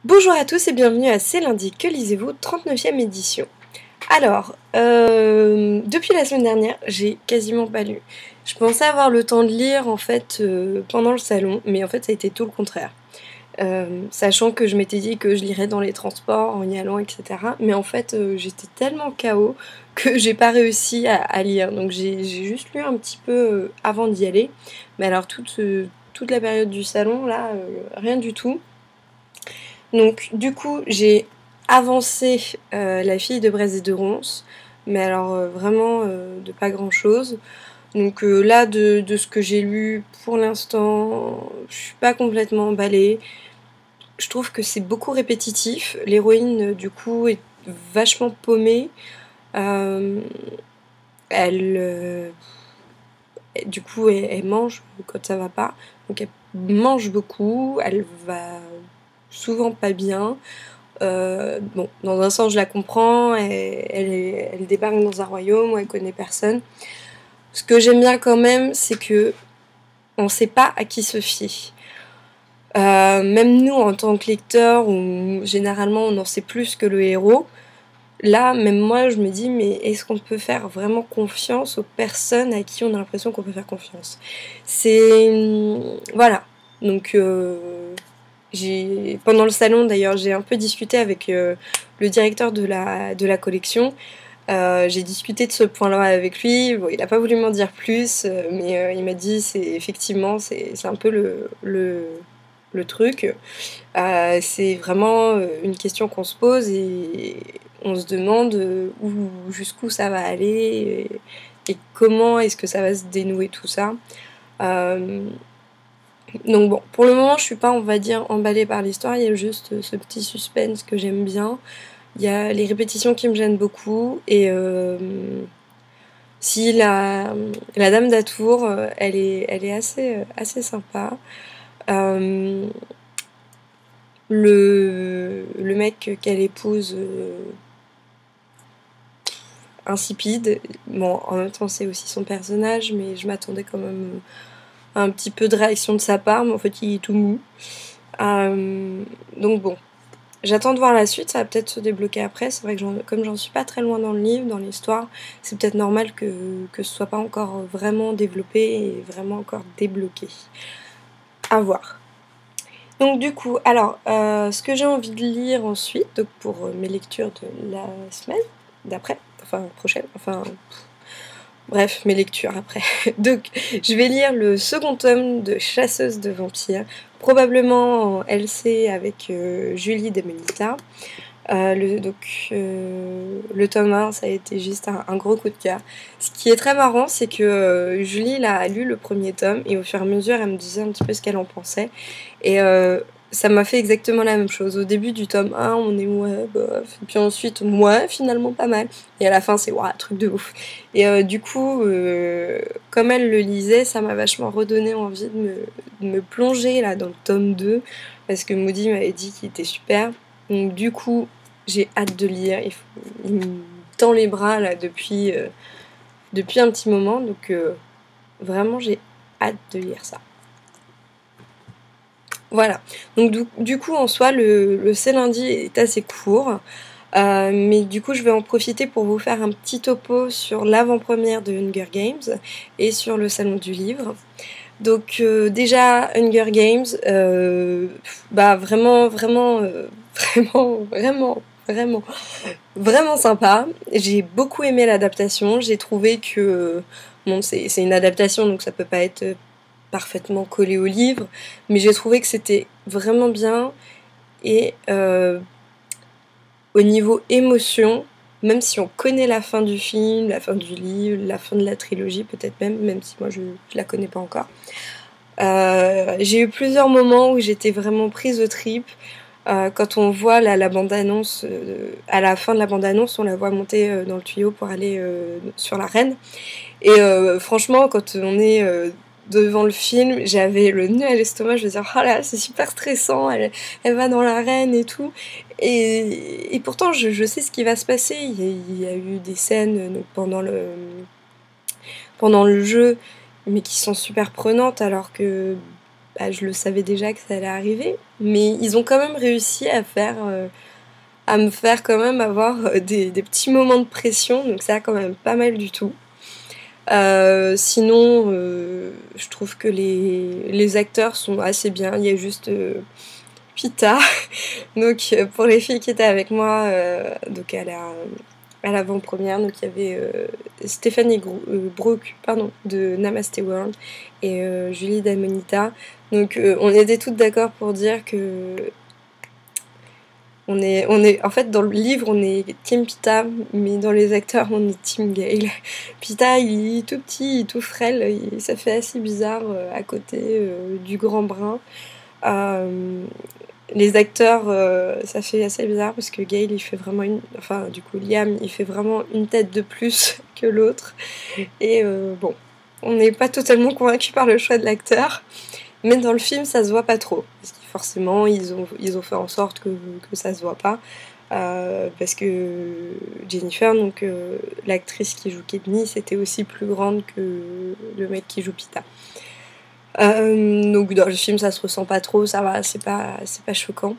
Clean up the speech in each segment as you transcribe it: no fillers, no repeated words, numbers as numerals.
Bonjour à tous et bienvenue à C'est lundi, que lisez-vous, 39e édition. Alors, depuis la semaine dernière, j'ai quasiment pas lu. Je pensais avoir le temps de lire en fait pendant le salon, mais en fait ça a été tout le contraire. Sachant que je m'étais dit que je lirais dans les transports, en y allant, etc. Mais en fait j'étais tellement KO que j'ai pas réussi à lire. Donc j'ai juste lu un petit peu avant d'y aller. Mais alors toute la période du salon, là, rien du tout. Donc du coup j'ai avancé La fille de Braise et de Ronce, mais alors vraiment de pas grand chose. Donc là de ce que j'ai lu pour l'instant, je suis pas complètement emballée. Je trouve que c'est beaucoup répétitif. L'héroïne du coup est vachement paumée. Euh, elle du coup elle mange quand ça va pas. Donc elle mange beaucoup, elle va souvent pas bien. Bon, dans un sens, je la comprends. Elle débarque dans un royaume où elle connaît personne. Ce que j'aime bien quand même, c'est que on sait pas à qui se fier. Même nous, en tant que lecteurs, où généralement on en sait plus que le héros, là, même moi, je me dis, mais est-ce qu'on peut faire vraiment confiance aux personnes à qui on a l'impression qu'on peut faire confiance? Voilà. Donc, pendant le salon d'ailleurs, j'ai un peu discuté avec le directeur de la collection. J'ai discuté de ce point-là avec lui. Bon, il n'a pas voulu m'en dire plus, mais il m'a dit c'est un peu le truc. C'est vraiment une question qu'on se pose et on se demande jusqu'où ça va aller et comment est-ce que ça va se dénouer tout ça. Donc bon, pour le moment, je suis pas, on va dire, emballée par l'histoire. Il y a juste ce petit suspense que j'aime bien. Il y a les répétitions qui me gênent beaucoup. Et si la dame d'Atour, elle est assez sympa. Le mec qu'elle épouse, insipide. Bon, en même temps, c'est aussi son personnage, mais je m'attendais quand même à un petit peu de réaction de sa part, mais en fait, il est tout mou. Donc bon, j'attends de voir la suite, ça va peut-être se débloquer après. C'est vrai que comme j'en suis pas très loin dans le livre, dans l'histoire, c'est peut-être normal que ce soit pas encore vraiment développé et vraiment encore débloqué. À voir. Donc du coup, alors, ce que j'ai envie de lire ensuite, donc pour mes lectures de la semaine d'après, enfin prochaine, enfin bref, mes lectures après. Donc je vais lire le second tome de Chasseuse de vampires, probablement en LC avec Julie de Melita. Le tome 1, ça a été juste un gros coup de cœur. Ce qui est très marrant, c'est que Julie a lu le premier tome et au fur et à mesure, elle me disait un petit peu ce qu'elle en pensait. Et ça m'a fait exactement la même chose. Au début du tome 1, on est ouais, bof. Et puis ensuite, ouais, finalement pas mal. Et à la fin, c'est ouais, truc de ouf. Et du coup, comme elle le lisait, ça m'a vachement redonné envie de me plonger là dans le tome 2. Parce que Moody m'avait dit qu'il était super. Donc du coup, j'ai hâte de lire. Il me tend les bras là depuis un petit moment. Donc vraiment, j'ai hâte de lire ça. Voilà. Donc du coup, en soi, le C'est lundi est assez court. Mais du coup, je vais en profiter pour vous faire un petit topo sur l'avant-première de Hunger Games et sur le salon du livre. Donc déjà, Hunger Games, bah vraiment, vraiment, vraiment sympa. J'ai beaucoup aimé l'adaptation. J'ai trouvé que, bon, c'est une adaptation, donc ça peut pas être parfaitement collé au livre, mais j'ai trouvé que c'était vraiment bien. Et au niveau émotion, même si on connaît la fin du film, la fin du livre, la fin de la trilogie peut-être même si moi je la connais pas encore, j'ai eu plusieurs moments où j'étais vraiment prise aux tripes. Quand on voit la bande-annonce, à la fin de la bande-annonce, on la voit monter dans le tuyau pour aller sur l'arène. Et franchement, quand on est devant le film, j'avais le nœud à l'estomac, je me disais, oh là, c'est super stressant, elle va dans l'arène et tout. Et pourtant, je sais ce qui va se passer. Il y a eu des scènes donc, pendant le jeu, mais qui sont super prenantes, alors que bah, je le savais déjà que ça allait arriver, mais ils ont quand même réussi à me faire quand même avoir des petits moments de pression, donc ça a quand même pas mal du tout. Sinon, je trouve que les acteurs sont assez bien. Il y a juste Pita. Donc, pour les filles qui étaient avec moi, donc à l'avant-première, donc il y avait Stéphanie Brooke, pardon, de Namaste World et Julie Damonita. Donc, on était toutes d'accord pour dire que en fait, dans le livre, on est Team Pita, mais dans les acteurs, on est Team Gale. Pita, il est tout petit, il est tout frêle, ça fait assez bizarre à côté du grand brun. Les acteurs, ça fait assez bizarre parce que Gale, il fait vraiment enfin, du coup, Liam, il fait vraiment une tête de plus que l'autre. Et bon, on n'est pas totalement convaincu par le choix de l'acteur. Mais dans le film, ça se voit pas trop. Parce que forcément, ils ont fait en sorte que ça se voit pas. Parce que Jennifer, donc l'actrice qui joue Katniss, était aussi plus grande que le mec qui joue Pita. Donc dans le film, ça se ressent pas trop, ça va, c'est pas choquant.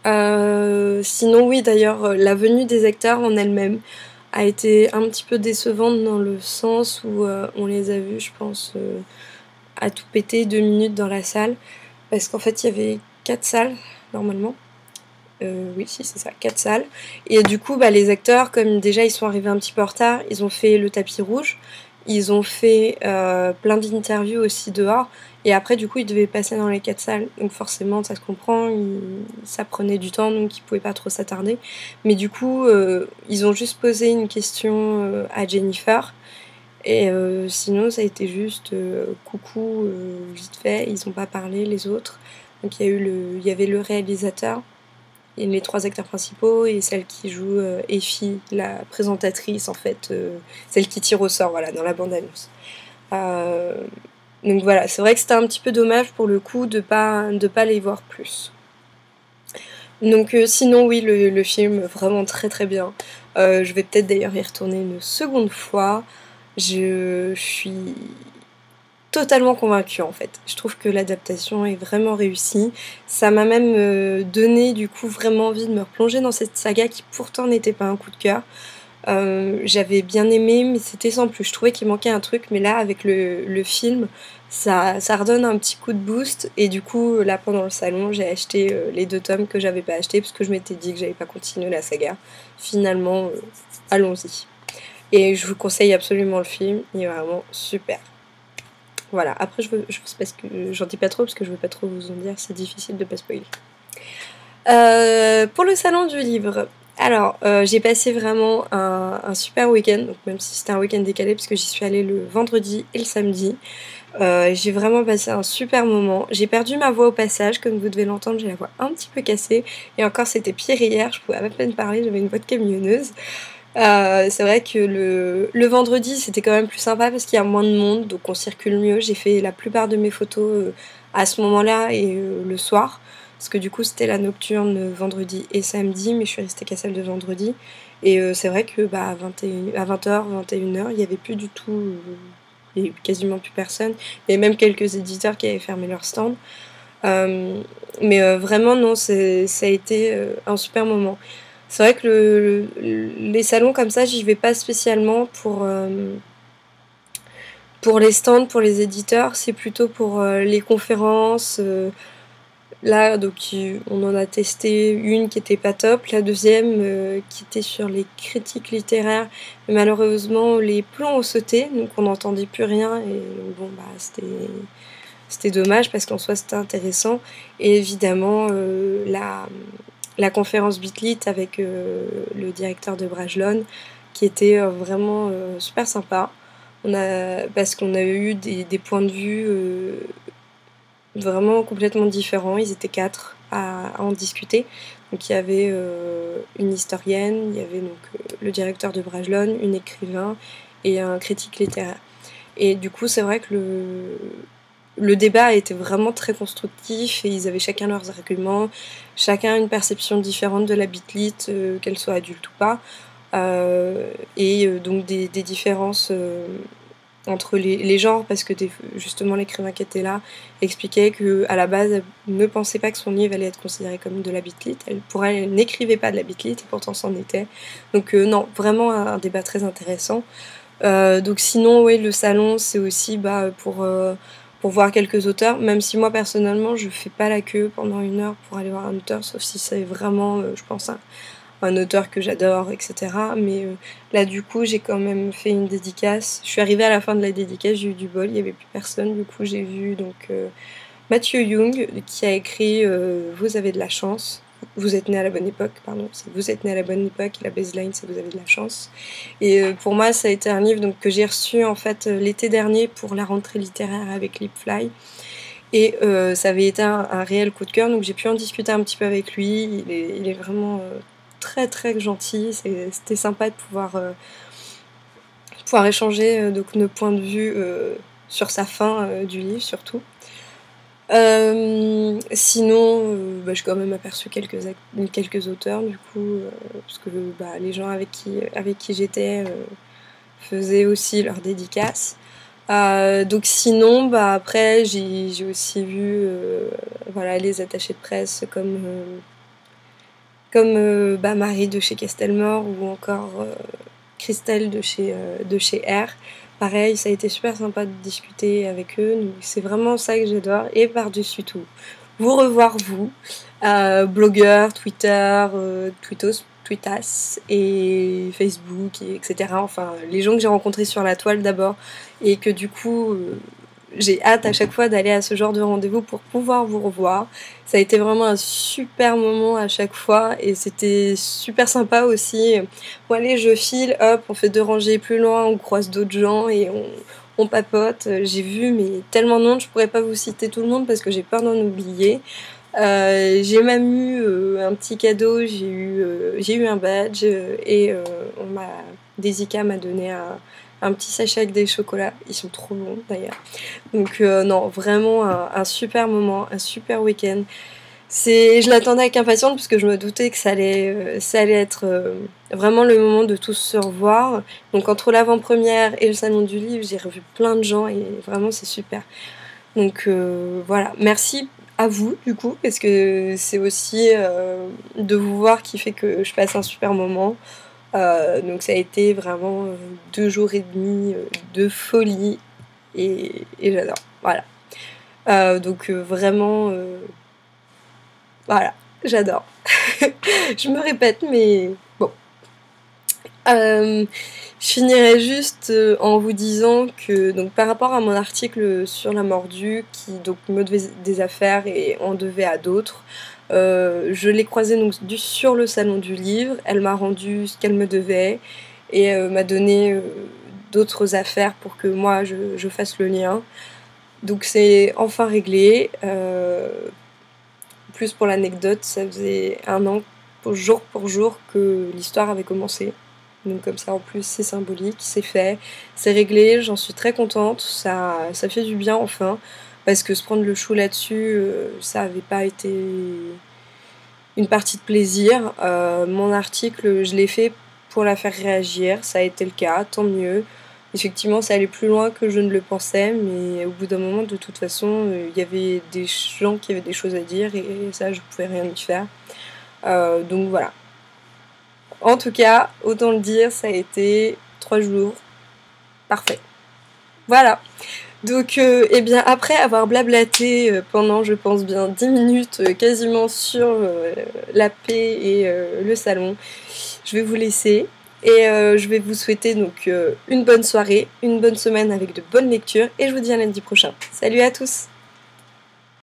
Sinon, oui, d'ailleurs, la venue des acteurs en elle-même a été un petit peu décevante dans le sens où on les a vus, je pense, à tout péter 2 minutes dans la salle, parce qu'en fait il y avait 4 salles normalement. Oui, si, c'est ça, 4 salles. Et du coup, bah, les acteurs, comme déjà ils sont arrivés un petit peu en retard, ils ont fait le tapis rouge, ils ont fait plein d'interviews aussi dehors, et après, du coup, ils devaient passer dans les 4 salles. Donc forcément, ça se comprend, ça prenait du temps, donc ils pouvaient pas trop s'attarder. Mais du coup, ils ont juste posé une question à Jennifer. Et sinon, ça a été juste coucou, vite fait, ils n'ont pas parlé les autres. Donc il y avait le réalisateur, et les 3 acteurs principaux, et celle qui joue Effie, la présentatrice en fait, celle qui tire au sort, voilà, dans la bande-annonce. Donc voilà, c'est vrai que c'était un petit peu dommage pour le coup de pas les voir plus. Donc sinon oui, le film, vraiment très très bien. Je vais peut-être d'ailleurs y retourner une seconde fois. Je suis totalement convaincue en fait. Je trouve que l'adaptation est vraiment réussie. Ça m'a même donné du coup vraiment envie de me replonger dans cette saga qui pourtant n'était pas un coup de cœur. J'avais bien aimé, mais c'était sans plus. Je trouvais qu'il manquait un truc, mais là avec le film, ça redonne un petit coup de boost. Et du coup, là pendant le salon, j'ai acheté les 2 tomes que j'avais pas acheté parce que je m'étais dit que j'allais pas continuer la saga. Finalement, allons-y. Et je vous conseille absolument le film, il est vraiment super. Voilà, après parce que j'en dis pas trop parce que je veux pas trop vous en dire, c'est difficile de pas spoiler. Pour le salon du livre, alors j'ai passé vraiment un super week-end, donc même si c'était un week-end décalé parce que j'y suis allée le vendredi et le samedi. J'ai vraiment passé un super moment. J'ai perdu ma voix au passage, comme vous devez l'entendre, j'ai la voix un petit peu cassée. Et encore c'était pire hier, je pouvais à peine parler, j'avais une voix de camionneuse. C'est vrai que le vendredi c'était quand même plus sympa parce qu'il y a moins de monde, donc on circule mieux. J'ai fait la plupart de mes photos à ce moment-là et le soir, parce que du coup c'était la nocturne vendredi et samedi, mais je suis restée qu'à celle de vendredi. Et c'est vrai que bah, à 20h, 21h, il n'y avait plus du tout, il y avait quasiment plus personne. Il y avait même quelques éditeurs qui avaient fermé leur stand. Mais vraiment non, ça a été un super moment. C'est vrai que les salons comme ça, j'y vais pas spécialement pour les stands, pour les éditeurs, c'est plutôt pour les conférences. Là, donc, on en a testé une qui était pas top, la deuxième qui était sur les critiques littéraires. Mais malheureusement, les plombs ont sauté, donc on n'entendait plus rien. Et bon, bah, c'était dommage parce qu'en soi, c'était intéressant. Et évidemment, la conférence Bitlit avec le directeur de Brajlon qui était vraiment super sympa. Parce qu'on a eu des points de vue vraiment complètement différents. Ils étaient 4 à en discuter. Donc il y avait une historienne, il y avait donc le directeur de Brajlon, une écrivain et un critique littéraire. Et du coup, c'est vrai que le débat a été vraiment très constructif et ils avaient chacun leurs arguments, chacun une perception différente de la Bitlit, qu'elle soit adulte ou pas, et donc des différences entre les genres, parce que justement l'écrivain qui était là expliquait qu'à la base elle ne pensait pas que son livre allait être considéré comme de la bitlit, pour elle, elle n'écrivait pas de la bitlit et pourtant c'en était. Donc non, vraiment un débat très intéressant. Donc sinon oui, le salon c'est aussi pour voir quelques auteurs, même si moi personnellement je fais pas la queue pendant 1 heure pour aller voir un auteur, sauf si c'est vraiment je pense un auteur que j'adore, etc. Mais là du coup j'ai quand même fait une dédicace. Je suis arrivée à la fin de la dédicace, j'ai eu du bol, il n'y avait plus personne. Du coup j'ai vu donc Matthew Young qui a écrit Vous avez de la chance. Vous êtes né à la bonne époque, pardon. C'est Vous êtes né à la bonne époque et la baseline c'est Vous avez de la chance. Et pour moi ça a été un livre donc, que j'ai reçu en fait l'été dernier pour la rentrée littéraire avec Lipfly. Et ça avait été un réel coup de cœur, donc j'ai pu en discuter un petit peu avec lui. Il est vraiment très très gentil, c'était sympa de pouvoir échanger donc, nos points de vue sur sa fin du livre surtout. Sinon, j'ai quand même aperçu quelques auteurs du coup, parce que les gens avec qui j'étais faisaient aussi leur dédicace. Donc sinon, après j'ai aussi vu les attachés de presse comme Marie de chez Castelmore ou encore Christelle de chez R. Pareil, ça a été super sympa de discuter avec eux. C'est vraiment ça que j'adore. Et par-dessus tout, vous revoir vous, blogueurs, Twitter, Tweetas et Facebook, etc. Enfin, les gens que j'ai rencontrés sur la toile d'abord et que du coup... j'ai hâte à chaque fois d'aller à ce genre de rendez-vous pour pouvoir vous revoir. Ça a été vraiment un super moment à chaque fois et c'était super sympa aussi. Bon allez, je file, hop, on fait 2 rangées plus loin, on croise d'autres gens et on papote. J'ai vu mais tellement de monde, je pourrais pas vous citer tout le monde parce que j'ai peur d'en oublier. J'ai même eu un petit cadeau, j'ai eu un badge et Desika m'a donné un petit sachet avec des chocolats, ils sont trop bons d'ailleurs. Donc non, vraiment un super moment, un super week-end. Je l'attendais avec impatience parce que je me doutais que ça allait être vraiment le moment de tous se revoir. Donc entre l'avant-première et le salon du livre, j'ai revu plein de gens et vraiment c'est super. Donc voilà, merci à vous du coup, parce que c'est aussi de vous voir qui fait que je passe un super moment. Donc ça a été vraiment 2 jours et demi de folie et j'adore. Voilà. Donc vraiment, voilà, j'adore. Je me répète, mais bon. Je finirai juste en vous disant que donc par rapport à mon article sur la mordue qui donc me devait des affaires et en devait à d'autres, je l'ai croisée donc sur le salon du livre, elle m'a rendu ce qu'elle me devait et m'a donné d'autres affaires pour que moi je fasse le lien. Donc c'est enfin réglé. Plus pour l'anecdote, ça faisait 1 an jour pour jour que l'histoire avait commencé. Donc comme ça en plus c'est symbolique, c'est fait, c'est réglé, j'en suis très contente, ça fait du bien enfin, parce que se prendre le chou là-dessus, ça avait pas été une partie de plaisir. Mon article, je l'ai fait pour la faire réagir, ça a été le cas, tant mieux. Effectivement, ça allait plus loin que je ne le pensais, mais au bout d'un moment, de toute façon, il y avait des gens qui avaient des choses à dire et ça, je pouvais rien y faire. Donc voilà. En tout cas, autant le dire, ça a été 3 jours. Parfait. Voilà. Donc, eh bien, après avoir blablaté pendant, je pense bien, 10 minutes quasiment sur la paix et le salon, je vais vous laisser. Et je vais vous souhaiter donc une bonne soirée, une bonne semaine avec de bonnes lectures. Et je vous dis à lundi prochain. Salut à tous!